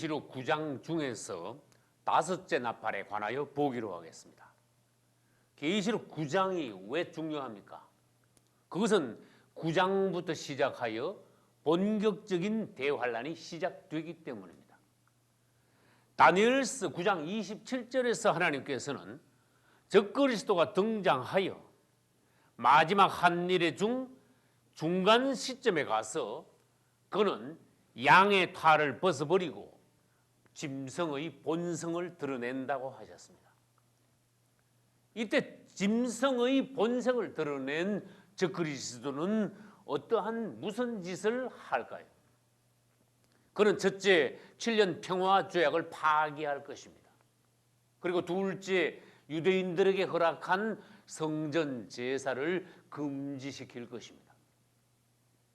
계시록 9장 중에서 5째 나팔에 관하여 보기로 하겠습니다. 계시록 9장이 왜 중요합니까? 그것은 9장부터 시작하여 본격적인 대환란이 시작되기 때문입니다. 다니엘서 9장 27절에서 하나님께서는 적그리스도가 등장하여 마지막 한 일의 중간 시점에 가서 그는 양의 탈을 벗어버리고 짐승의 본성을 드러낸다고 하셨습니다. 이때 짐승의 본성을 드러낸 적그리스도는 어떠한 무슨 짓을 할까요? 그는 첫째 7년 평화 조약을 파기할 것입니다. 그리고 둘째 유대인들에게 허락한 성전 제사를 금지시킬 것입니다.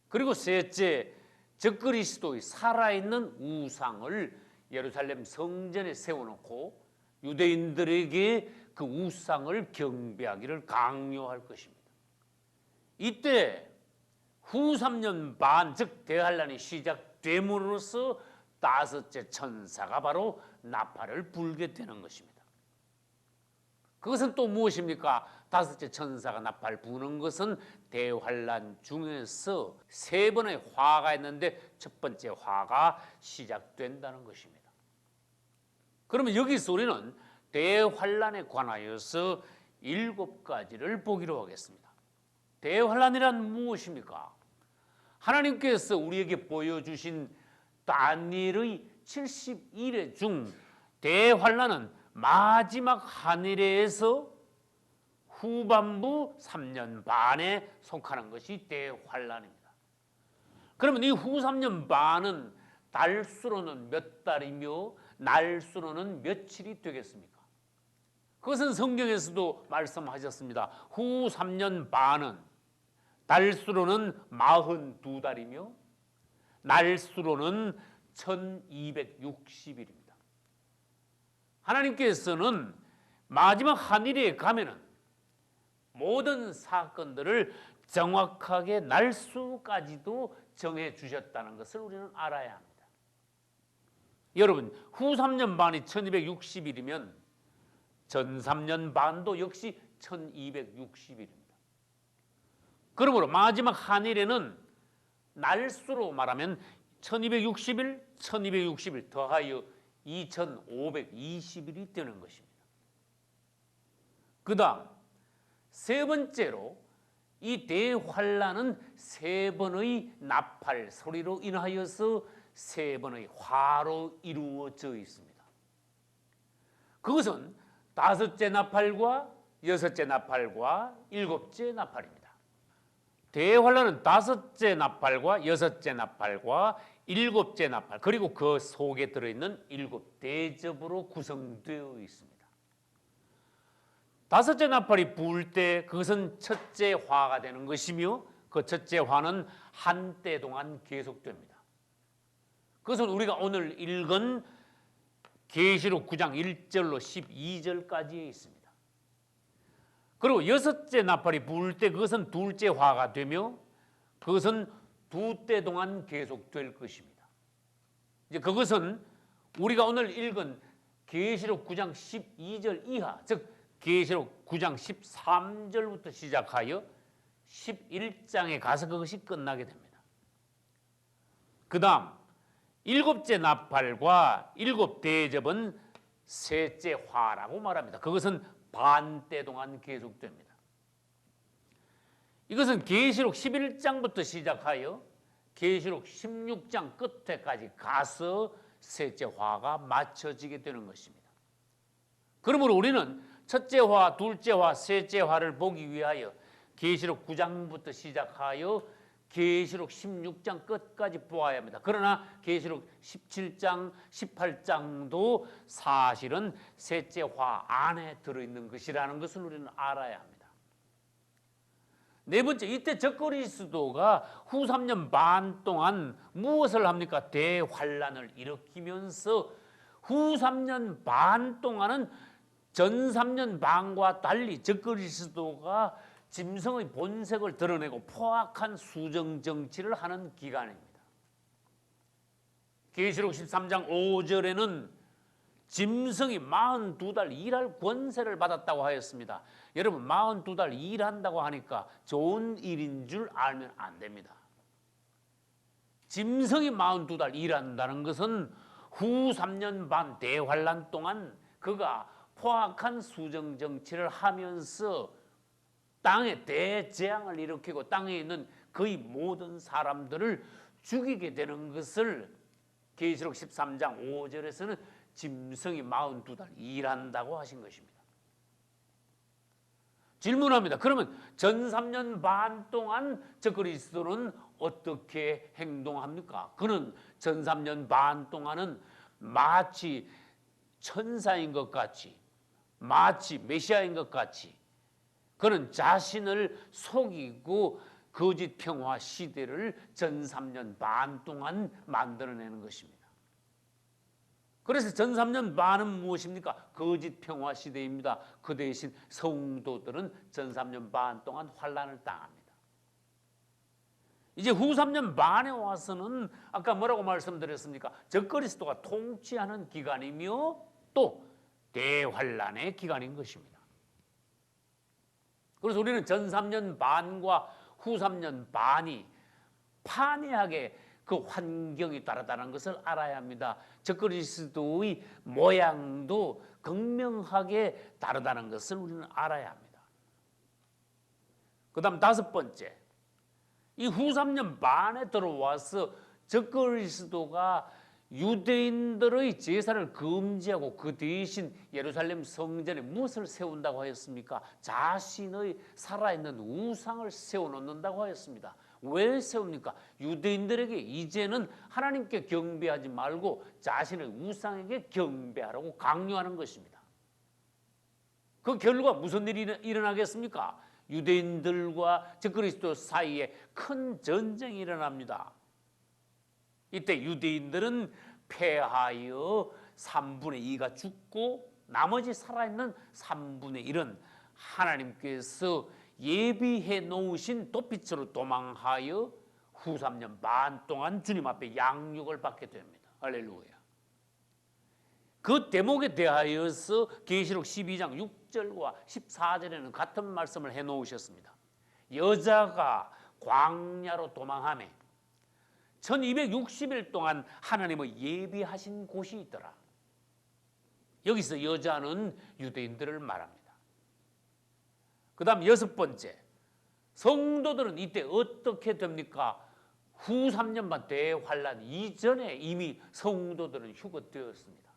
그리고 셋째 적그리스도의 살아있는 우상을 예루살렘 성전에 세워놓고 유대인들에게 그 우상을 경배하기를 강요할 것입니다. 이때 후 3년 반, 즉 대환란이 시작됨으로써 5째 천사가 바로 나팔을 불게 되는 것입니다. 그것은 또 무엇입니까? 5째 천사가 나팔 부는 것은 대환란 중에서 3번의 화가 있는데 첫 번째 화가 시작된다는 것입니다. 그러면 여기서 우리는 대환란에 관하여서 7가지를 보기로 하겠습니다. 대환란이란 무엇입니까? 하나님께서 우리에게 보여주신 다니엘의 70일의 중 대환란은 마지막 한일에서 후반부 3년 반에 속하는 것이 대환란입니다. 그러면 이 후 3년 반은 달수로는 몇 달이며 날수로는 며칠이 되겠습니까? 그것은 성경에서도 말씀하셨습니다. 후 3년 반은 달수로는 42달이며 날수로는 1260일입니다. 하나님께서는 마지막 한일에 가면은 모든 사건들을 정확하게 날수까지도 정해 주셨다는 것을 우리는 알아야 합니다. 여러분, 후 3년 반이 1260일이면 전 3년 반도 역시 1260일입니다. 그러므로 마지막 한일에는 날수로 말하면 1260일, 1260일 더하여 2520일이 되는 것입니다. 그 다음 세 번째로 이 대환란은 3번의 나팔 소리로 인하여서 3번의 화로 이루어져 있습니다. 그것은 5째 나팔과 6째 나팔과 7째 나팔입니다. 대환란은 5째 나팔과 6째 나팔과 7째 나팔 그리고 그 속에 들어있는 7대접으로 구성되어 있습니다. 5째 나팔이 부을 때 그것은 첫째 화가 되는 것이며 그 첫째 화는 한때 동안 계속됩니다. 그것은 우리가 오늘 읽은 계시록 9장 1절로 12절까지에 있습니다. 그리고 6째 나팔이 부을 때 그것은 둘째 화가 되며 그것은 2때 동안 계속될 것입니다. 이제 그것은 우리가 오늘 읽은 계시록 9장 12절 이하, 즉 계시록 9장 13절부터 시작하여 11장에 가서 그것이 끝나게 됩니다. 그 다음 7째 나팔과 7대접은 셋째 화라고 말합니다. 그것은 반때 동안 계속됩니다. 이것은 계시록 11장부터 시작하여 계시록 16장 끝에까지 가서 셋째 화가 맞춰지게 되는 것입니다. 그러므로 우리는 첫째 화, 둘째 화, 셋째 화를 보기 위하여 계시록 9장부터 시작하여 계시록 16장 끝까지 보아야 합니다. 그러나 계시록 17장, 18장도 사실은 셋째 화 안에 들어있는 것이라는 것을 우리는 알아야 합니다. 네 번째, 이때 적그리스도가 후 3년 반 동안 무엇을 합니까? 대환란을 일으키면서 후 3년 반 동안은 전 3년 반과 달리 적그리스도가 짐승의 본색을 드러내고 포악한 수정 정치를 하는 기간입니다. 계시록 13장 5절에는 짐승이 42달 일할 권세를 받았다고 하였습니다. 여러분 42달 일한다고 하니까 좋은 일인 줄 알면 안 됩니다. 짐승이 42달 일한다는 것은 후 3년 반 대환란 동안 그가 포악한 수정 정치를 하면서 땅에 대재앙을 일으키고 땅에 있는 거의 모든 사람들을 죽이게 되는 것을 계시록 13장 5절에서는 짐승이 42달 일한다고 하신 것입니다. 질문합니다. 그러면 전 3년 반 동안 저 그리스도는 어떻게 행동합니까? 그는 전 3년 반 동안은 마치 천사인 것 같이, 마치 메시아인 것 같이 그는 자신을 속이고 거짓 평화 시대를 전 3년 반 동안 만들어내는 것입니다. 그래서 전 3년 반은 무엇입니까? 거짓 평화 시대입니다. 그 대신 성도들은 전 3년 반 동안 환난을 당합니다. 이제 후 3년 반에 와서는 아까 뭐라고 말씀드렸습니까? 적그리스도가 통치하는 기간이며 또 대환란의 기간인 것입니다. 그래서 우리는 전 3년 반과 후 3년 반이 판이하게 그 환경이 다르다는 것을 알아야 합니다. 적그리스도의 모양도 극명하게 다르다는 것을 우리는 알아야 합니다. 그 다음 5번째, 이 후 3년 반에 들어와서 적그리스도가 유대인들의 제사를 금지하고 그 대신 예루살렘 성전에 무엇을 세운다고 하였습니까? 자신의 살아있는 우상을 세워놓는다고 하였습니다. 왜 세웁니까? 유대인들에게 이제는 하나님께 경배하지 말고 자신의 우상에게 경배하라고 강요하는 것입니다. 그 결과 무슨 일이 일어나겠습니까? 유대인들과 적그리스도 사이에 큰 전쟁이 일어납니다. 이때 유대인들은 패하여 3분의 2가 죽고 나머지 살아있는 3분의 1은 하나님께서 예비해 놓으신 돛빛으로 도망하여 후 3년 반 동안 주님 앞에 양육을 받게 됩니다. 할렐루야. 그 대목에 대하여서 계시록 12장 6절과 14절에는 같은 말씀을 해놓으셨습니다. 여자가 광야로 도망하며 1260일 동안 하나님의 예비하신 곳이 있더라. 여기서 여자는 유대인들을 말합니다. 그 다음 6번째, 성도들은 이때 어떻게 됩니까? 후 3년 반 대환란 이전에 이미 성도들은 휴거되었습니다.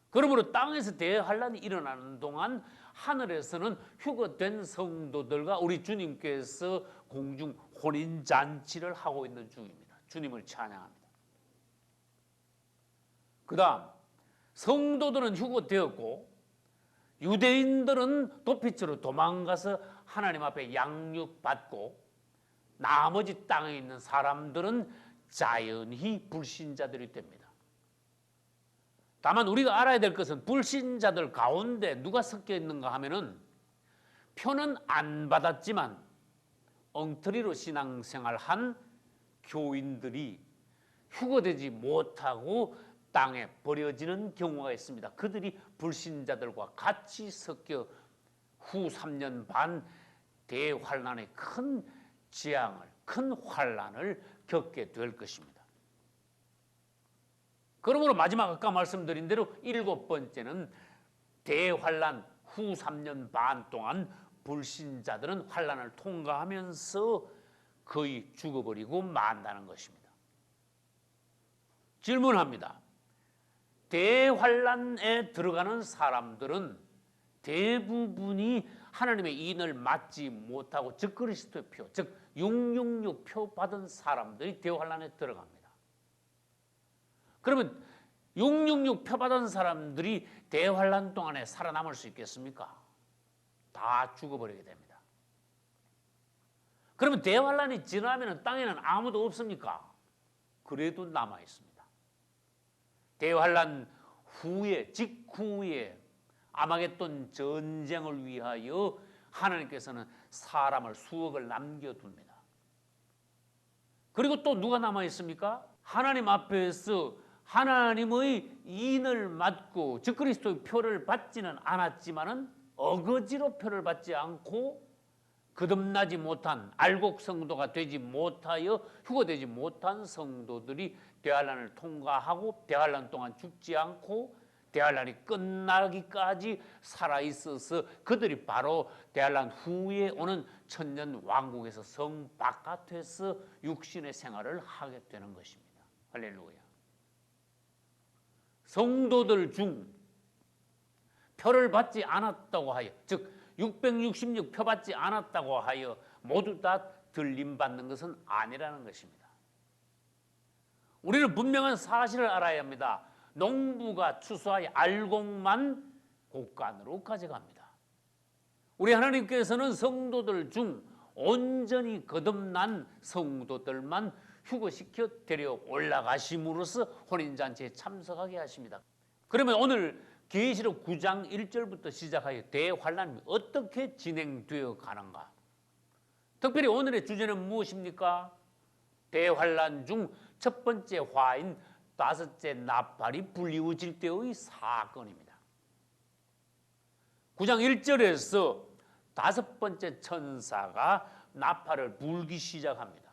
그러므로 땅에서 대환란이 일어나는 동안 하늘에서는 휴거된 성도들과 우리 주님께서 공중 혼인잔치를 하고 있는 중입니다. 주님을 찬양합니다. 그 다음 성도들은 휴거되었고 유대인들은 돛빛으로 도망가서 하나님 앞에 양육받고 나머지 땅에 있는 사람들은 자연히 불신자들이 됩니다. 다만 우리가 알아야 될 것은 불신자들 가운데 누가 섞여 있는가 하면은 표는 안 받았지만 엉터리로 신앙생활한 교인들이 휴거되지 못하고 땅에 버려지는 경우가 있습니다. 그들이 불신자들과 같이 섞여 후 3년 반 대환란의 큰 재앙을, 큰 환란을 겪게 될 것입니다. 그러므로 마지막 아까 말씀드린 대로 7번째는 대환란 후 3년 반 동안 불신자들은 환란을 통과하면서 거의 죽어버리고 만다는 것입니다. 질문합니다. 대환란에 들어가는 사람들은 대부분이 하나님의 인을 맞지 못하고 적그리스도의 표, 즉 666 표 받은 사람들이 대환란에 들어갑니다. 그러면 666 표 받은 사람들이 대환란 동안에 살아남을 수 있겠습니까? 다 죽어버리게 됩니다. 그러면 대환란이 지나면 땅에는 아무도 없습니까? 그래도 남아 있습니다. 대환란 후에, 직후에 아마겟돈 전쟁을 위하여 하나님께서는 사람을 수억을 남겨둡니다. 그리고 또 누가 남아 있습니까? 하나님 앞에서 하나님의 인을 맞고 적그리스도의 표를 받지는 않았지만은 어거지로 표를 받지 않고 거듭나지 못한 알곡 성도가 되지 못하여 휴거되지 못한 성도들이 대환란을 통과하고 대환란 동안 죽지 않고 대환란이 끝나기까지 살아있어서 그들이 바로 대환란 후에 오는 천년 왕국에서 성 바깥에서 육신의 생활을 하게 되는 것입니다. 할렐루야. 성도들 중 표를 받지 않았다고 하여, 즉 666표 받지 않았다고 하여 모두 다 들림받는 것은 아니라는 것입니다. 우리는 분명한 사실을 알아야 합니다. 농부가 추수하여 알곡만 곡간으로 가져갑니다. 우리 하나님께서는 성도들 중 온전히 거듭난 성도들만 휴거시켜 데려 올라가심으로써 혼인잔치에 참석하게 하십니다. 그러면 오늘 계시록 9장 1절부터 시작하여 대환란이 어떻게 진행되어 가는가? 특별히 오늘의 주제는 무엇입니까? 대환란 중 첫 번째 화인 다섯째 나팔이 불리워질 때의 사건입니다. 9장 1절에서 다섯 번째 천사가 나팔을 불기 시작합니다.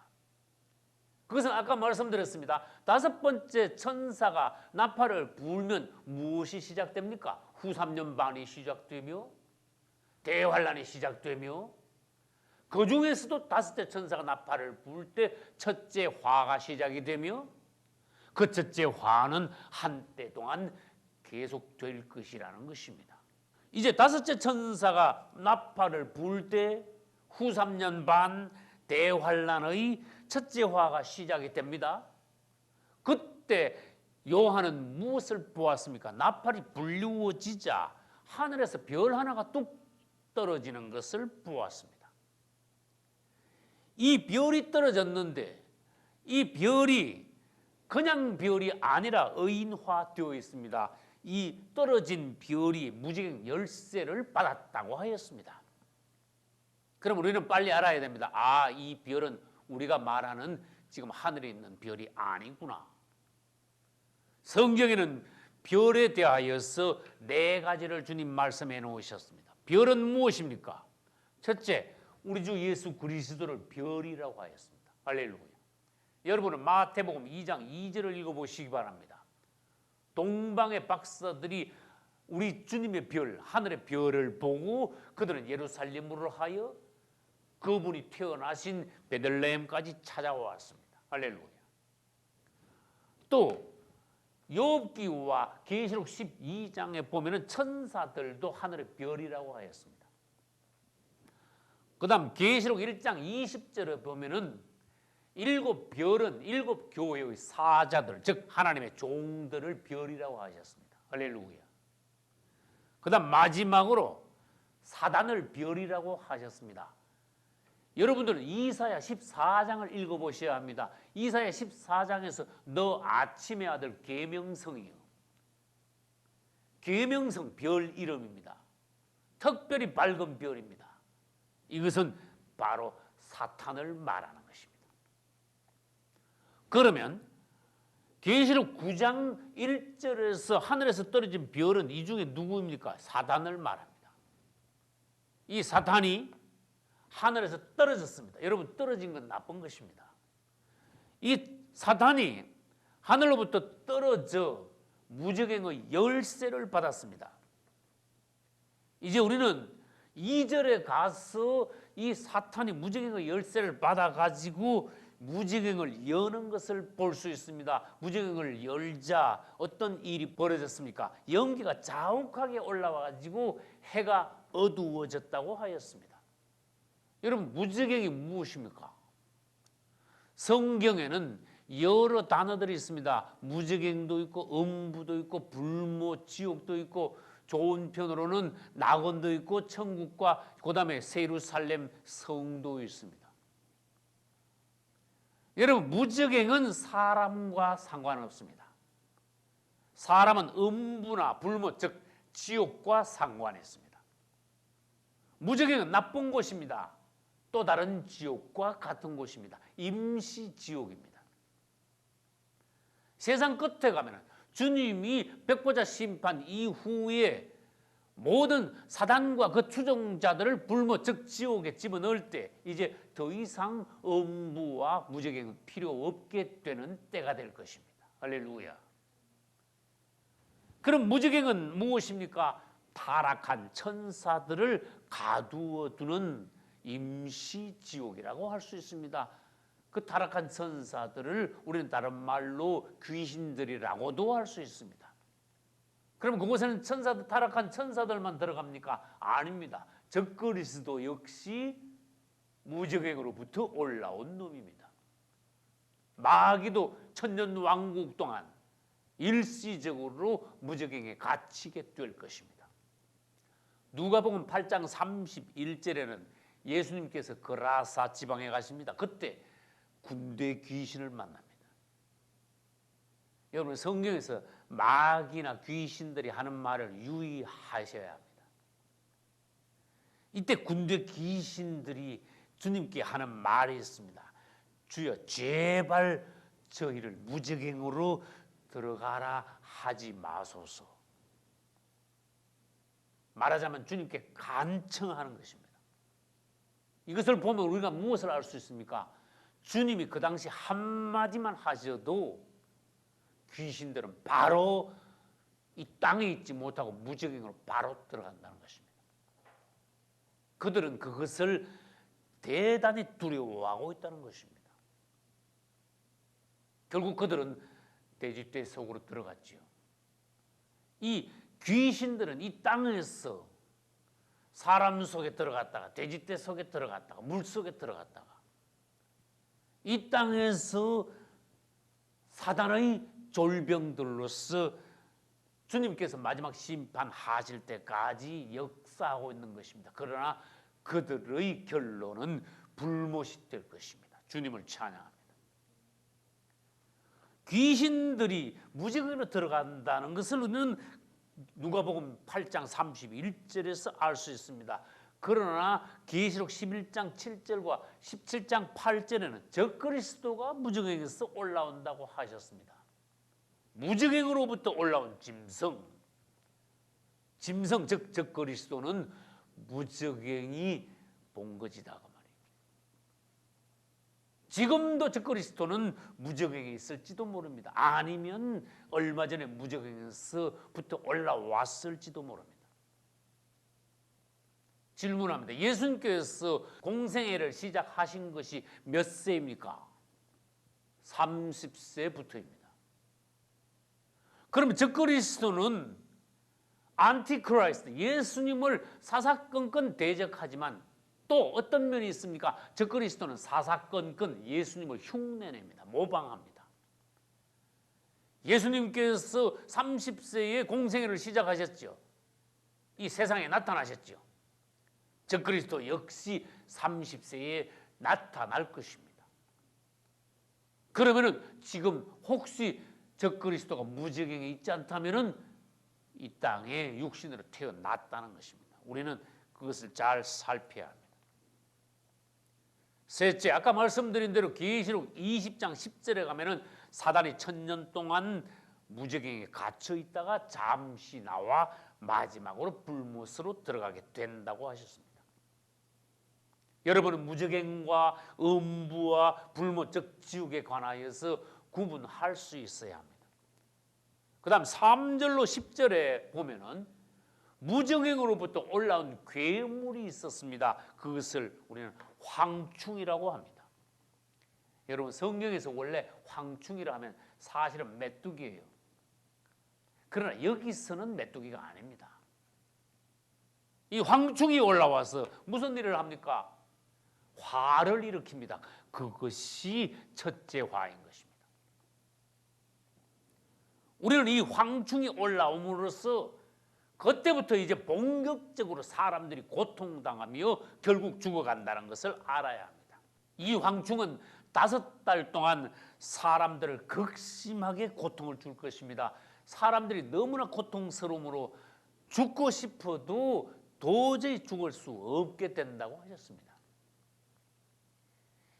그것은 아까 말씀드렸습니다. 다섯 번째 천사가 나팔을 불면 무엇이 시작됩니까? 후 3년 반이 시작되며 대환란이 시작되며 그 중에서도 다섯째 천사가 나팔을 불 때 첫째 화가 시작이 되며 그 첫째 화는 한때 동안 계속될 것이라는 것입니다. 이제 다섯째 천사가 나팔을 불 때 후 3년 반 대환란의 첫째 화가 시작이 됩니다. 그때 요한은 무엇을 보았습니까? 나팔이 불리워지자 하늘에서 별 하나가 뚝 떨어지는 것을 보았습니다. 이 별이 떨어졌는데 이 별이 그냥 별이 아니라 의인화되어 있습니다. 이 떨어진 별이 무지개 열쇠를 받았다고 하였습니다. 그럼 우리는 빨리 알아야 됩니다. 아, 이 별은 우리가 말하는 지금 하늘에 있는 별이 아니구나. 성경에는 별에 대하여서 네 가지를 주님 말씀해 놓으셨습니다. 별은 무엇입니까? 첫째, 우리 주 예수 그리스도를 별이라고 하였습니다. 할렐루야. 여러분은 마태복음 2장 2절을 읽어보시기 바랍니다. 동방의 박사들이 우리 주님의 별, 하늘의 별을 보고 그들은 예루살렘으로 하여 그분이 태어나신 베들레헴까지 찾아왔습니다. 할렐루야. 또 욥기와 계시록 12장에 보면은 천사들도 하늘의 별이라고 하였습니다. 그 다음 계시록 1장 20절에 보면은 일곱 별은 일곱 교회의 사자들, 즉 하나님의 종들을 별이라고 하셨습니다. 할렐루야. 그 다음 마지막으로 사단을 별이라고 하셨습니다. 여러분들은 이사야 14장을 읽어보셔야 합니다. 이사야 14장에서 너 아침의 아들 계명성이요. 계명성 별 이름입니다. 특별히 밝은 별입니다. 이것은 바로 사탄을 말하는 것입니다. 그러면 계시록 9장 1절에서 하늘에서 떨어진 별은 이 중에 누구입니까? 사단을 말합니다. 이 사탄이 하늘에서 떨어졌습니다. 여러분, 떨어진 건 나쁜 것입니다. 이 사탄이 하늘로부터 떨어져 무저갱의 열쇠를 받았습니다. 이제 우리는 2절에 가서 이 사탄이 무저갱의 열쇠를 받아가지고 무저갱을 여는 것을 볼 수 있습니다. 무저갱을 열자 어떤 일이 벌어졌습니까? 연기가 자욱하게 올라와가지고 해가 어두워졌다고 하였습니다. 여러분, 무저갱이 무엇입니까? 성경에는 여러 단어들이 있습니다. 무저갱도 있고 음부도 있고 불모, 지옥도 있고 좋은 편으로는 낙원도 있고 천국과 그 다음에 예루살렘 성도 있습니다. 여러분, 무저갱은 사람과 상관없습니다. 사람은 음부나 불모, 즉 지옥과 상관있습니다. 무저갱은 나쁜 곳입니다. 또 다른 지옥과 같은 곳입니다. 임시 지옥입니다. 세상 끝에 가면은 주님이 백보자 심판 이후에 모든 사단과 그 추종자들을 불모 즉 지옥에 집어넣을 때 이제 더 이상 음부와 무저갱은 필요 없게 되는 때가 될 것입니다. 할렐루야. 그럼 무저갱은 무엇입니까? 타락한 천사들을 가두어 두는 임시 지옥이라고 할 수 있습니다. 그 타락한 천사들을 우리는 다른 말로 귀신들이라고도 할 수 있습니다. 그럼 그곳에는 천사들, 타락한 천사들만 들어갑니까? 아닙니다. 적그리스도 역시 무저갱으로부터 올라온 놈입니다. 마귀도 천년 왕국 동안 일시적으로 무저갱에 갇히게 될 것입니다. 누가복음 8장 31절에는 예수님께서 그라사 지방에 가십니다. 그때 군대 귀신을 만납니다. 여러분, 성경에서 마귀나 귀신들이 하는 말을 유의하셔야 합니다. 이때 군대 귀신들이 주님께 하는 말이 있습니다. 주여, 제발 저희를 무저갱으로 들어가라 하지 마소서. 말하자면 주님께 간청하는 것입니다. 이것을 보면 우리가 무엇을 알 수 있습니까? 주님이 그 당시 한마디만 하셔도 귀신들은 바로 이 땅에 있지 못하고 무저갱으로 바로 들어간다는 것입니다. 그들은 그것을 대단히 두려워하고 있다는 것입니다. 결국 그들은 돼지떼 속으로 들어갔지요. 이 귀신들은 이 땅에서 사람 속에 들어갔다가 돼지떼 속에 들어갔다가 물 속에 들어갔다가 이 땅에서 사단의 졸병들로서 주님께서 마지막 심판하실 때까지 역사하고 있는 것입니다. 그러나 그들의 결론은 불못이 될 것입니다. 주님을 찬양합니다. 귀신들이 무저갱으로 들어간다는 것을 우리는 누가복음 8장 31절에서 알 수 있습니다. 그러나 계시록 11장 7절과 17장 8절에는 적그리스도가 무저갱에서 올라온다고 하셨습니다. 무저갱으로부터 올라온 짐승 즉 적그리스도는 무저갱이 본거지다 그 말이에요. 지금도 적그리스도는 무저갱에 있을지도 모릅니다. 아니면 얼마 전에 무저갱에서부터 올라왔을지도 모릅니다. 질문합니다. 예수님께서 공생애를 시작하신 것이 몇 세입니까? 30세부터입니다. 그러면 적그리스도는 안티크라이스트, 예수님을 사사건건 대적하지만 또 어떤 면이 있습니까? 적그리스도는 사사건건 예수님을 흉내냅니다. 모방합니다. 예수님께서 30세에 공생애를 시작하셨죠. 이 세상에 나타나셨죠. 적그리스도 역시 30세에 나타날 것입니다. 그러면은 지금 혹시 적그리스도가 무저갱에 있지 않다면은 이 땅에 육신으로 태어났다는 것입니다. 우리는 그것을 잘 살펴야 합니다. 셋째, 아까 말씀드린 대로 계시록 20장 10절에 가면은 사단이 1000년 동안 무저갱에 갇혀 있다가 잠시 나와 마지막으로 불못으로 들어가게 된다고 하셨습니다. 여러분은 무저갱과 음부와 불못 즉 지옥에 관하여서 구분할 수 있어야 합니다. 그 다음 3절로 10절에 보면은 무저갱으로부터 올라온 괴물이 있었습니다. 그것을 우리는 황충이라고 합니다. 여러분, 성경에서 원래 황충이라 하면 사실은 메뚜기예요. 그러나 여기서는 메뚜기가 아닙니다. 이 황충이 올라와서 무슨 일을 합니까? 화를 일으킵니다. 그것이 첫째 화인 것입니다. 우리는 이 황충이 올라옴으로써 그때부터 이제 본격적으로 사람들이 고통당하며 결국 죽어간다는 것을 알아야 합니다. 이 황충은 5달 동안 사람들을 극심하게 고통을 줄 것입니다. 사람들이 너무나 고통스러움으로 죽고 싶어도 도저히 죽을 수 없게 된다고 하셨습니다.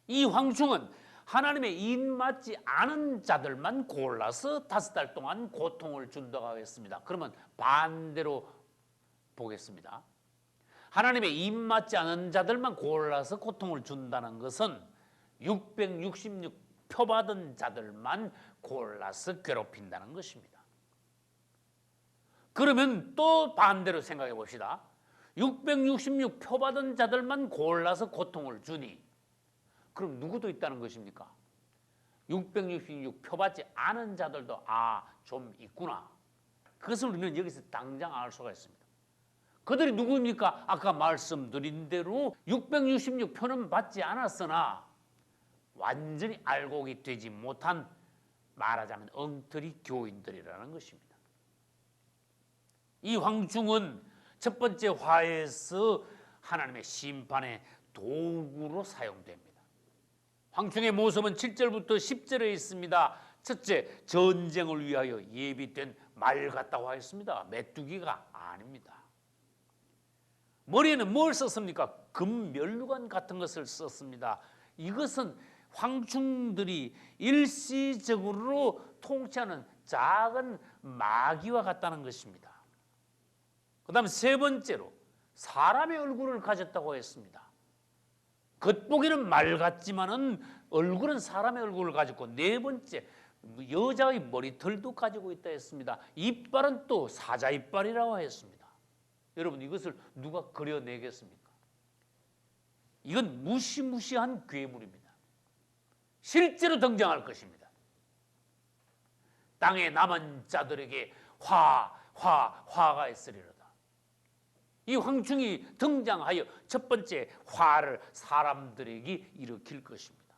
이 황충은 하나님의 입맞지 않은 자들만 골라서 5달 동안 고통을 준다고 했습니다. 그러면 반대로 보겠습니다. 하나님의 입맞지 않은 자들만 골라서 고통을 준다는 것은 666 표받은 자들만 골라서 괴롭힌다는 것입니다. 그러면 또 반대로 생각해 봅시다. 666 표받은 자들만 골라서 고통을 주니 그럼 누구도 있다는 것입니까? 666 표받지 않은 자들도 좀 있구나. 그것을 우리는 여기서 당장 알 수가 있습니다. 그들이 누구입니까? 아까 말씀드린 대로 666 표는 받지 않았으나 완전히 알곡이 되지 못한, 말하자면 엉터리 교인들이라는 것입니다. 이 황충은 첫 번째 화에서 하나님의 심판의 도구로 사용됩니다. 황충의 모습은 7절부터 10절에 있습니다. 첫째, 전쟁을 위하여 예비된 말 같다고 하였습니다. 메뚜기가 아닙니다. 머리에는 뭘 썼습니까? 금면류관 같은 것을 썼습니다. 이것은 황충들이 일시적으로 통치하는 작은 마귀와 같다는 것입니다. 그 다음 세 번째로 사람의 얼굴을 가졌다고 했습니다. 겉보기는 말 같지만은 얼굴은 사람의 얼굴을 가졌고, 네 번째 여자의 머리털도 가지고 있다 했습니다. 이빨은 또 사자 이빨이라고 했습니다. 여러분, 이것을 누가 그려내겠습니까? 이건 무시무시한 괴물입니다. 실제로 등장할 것입니다. 땅에 남은 자들에게 화가 있으리로다. 이 황충이 등장하여 첫 번째 화를 사람들에게 일으킬 것입니다.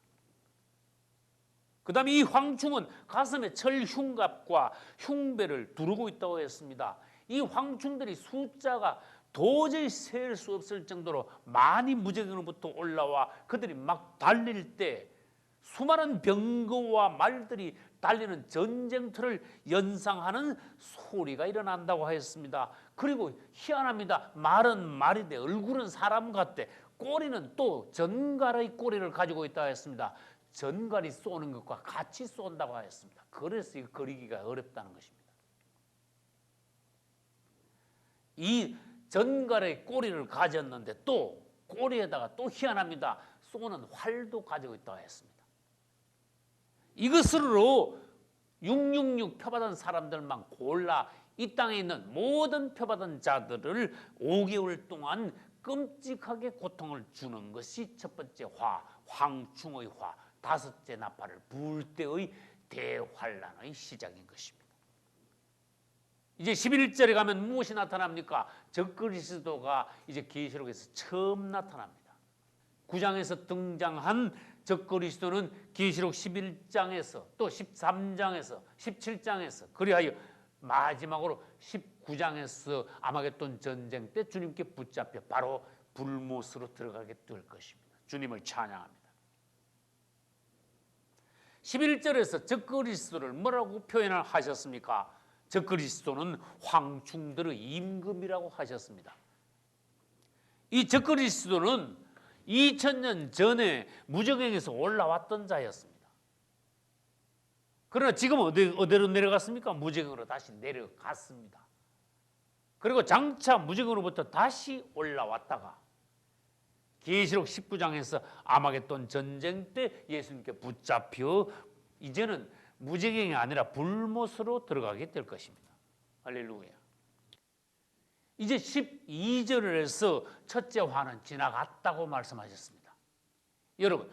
그 다음에 이 황충은 가슴에 철흉갑과 흉배를 두르고 있다고 했습니다. 이 황충들이 숫자가 도저히 셀 수 없을 정도로 많이 무제경으로부터 올라와 그들이 막 달릴 때 수많은 병거와 말들이 달리는 전쟁터를 연상하는 소리가 일어난다고 하였습니다. 그리고 희한합니다. 말은 말인데 얼굴은 사람 같대. 꼬리는 또 전갈의 꼬리를 가지고 있다고 했습니다. 전갈이 쏘는 것과 같이 쏜다고 하였습니다. 그래서 이거 그리기가 어렵다는 것입니다. 이 전갈의 꼬리를 가졌는데 또 꼬리에다가 또 희한합니다. 쏘는 활도 가지고 있다고 했습니다. 이것으로 666 표받은 사람들만 골라 이 땅에 있는 모든 표받은 자들을 5개월 동안 끔찍하게 고통을 주는 것이 첫 번째 황충의 화, 다섯째 나팔을 불 때의 대환란의 시작인 것입니다. 이제 11절에 가면 무엇이 나타납니까? 적그리스도가 이제 계시록에서 처음 나타납니다. 9장에서 등장한 적그리스도는 계시록 11장에서 또 13장에서 17장에서 그리하여 마지막으로 19장에서 아마겟돈 전쟁 때 주님께 붙잡혀 바로 불못으로 들어가게 될 것입니다. 주님을 찬양합니다. 11절에서 적그리스도를 뭐라고 표현을 하셨습니까? 적그리스도는 황충들의 임금이라고 하셨습니다. 이 적그리스도는 2000년 전에 무저갱에서 올라왔던 자였습니다. 그러나 지금 어디로 내려갔습니까? 무저갱으로 다시 내려갔습니다. 그리고 장차 무저갱으로부터 다시 올라왔다가 계시록 19장에서 아마겟돈 전쟁 때 예수님께 붙잡혀 이제는 무저갱이 아니라 불못으로 들어가게 될 것입니다. 할렐루야. 이제 12절에서 첫째 화는 지나갔다고 말씀하셨습니다. 여러분,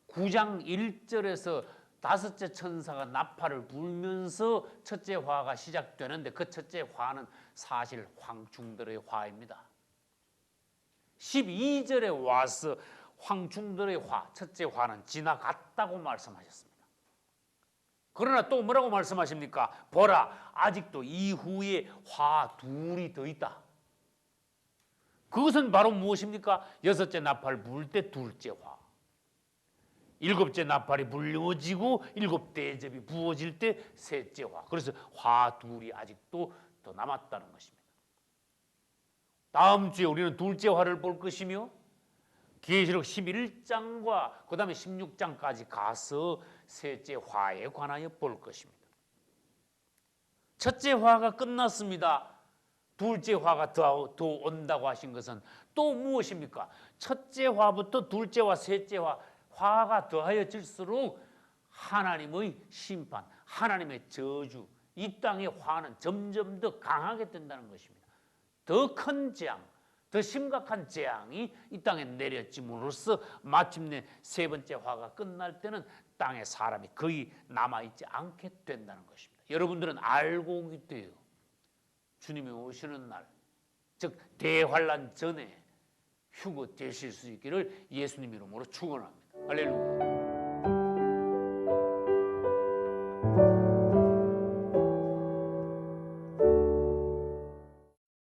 9장 1절에서 다섯째 천사가 나팔을 불면서 첫째 화가 시작되는데 그 첫째 화는 사실 황충들의 화입니다. 12절에 와서 황충들의 화, 첫째 화는 지나갔다고 말씀하셨습니다. 그러나 또 뭐라고 말씀하십니까? 보라, 아직도 이후에 화 둘이 더 있다. 그것은 바로 무엇입니까? 여섯째 나팔 불 때 둘째 화, 일곱째 나팔이 불려지고 일곱 대접이 부어질 때 셋째 화. 그래서 화 둘이 아직도 더 남았다는 것입니다. 다음 주에 우리는 둘째 화를 볼 것이며 계시록 11장과 그 다음에 16장까지 가서 셋째 화에 관하여 볼 것입니다. 첫째 화가 끝났습니다. 둘째 화가 더 온다고 하신 것은 또 무엇입니까? 첫째 화부터 둘째와 셋째 화가 더하여질수록 하나님의 심판, 하나님의 저주, 이 땅의 화는 점점 더 강하게 된다는 것입니다. 더 큰 재앙, 더 심각한 재앙이 이 땅에 내려짐으로써 마침내 세 번째 화가 끝날 때는 땅에 사람이 거의 남아있지 않게 된다는 것입니다. 여러분들은 알고 있대요. 주님이 오시는 날, 즉 대환란 전에 휴거 되실 수 있기를 예수님 이름으로 축원합니다. 할렐루야.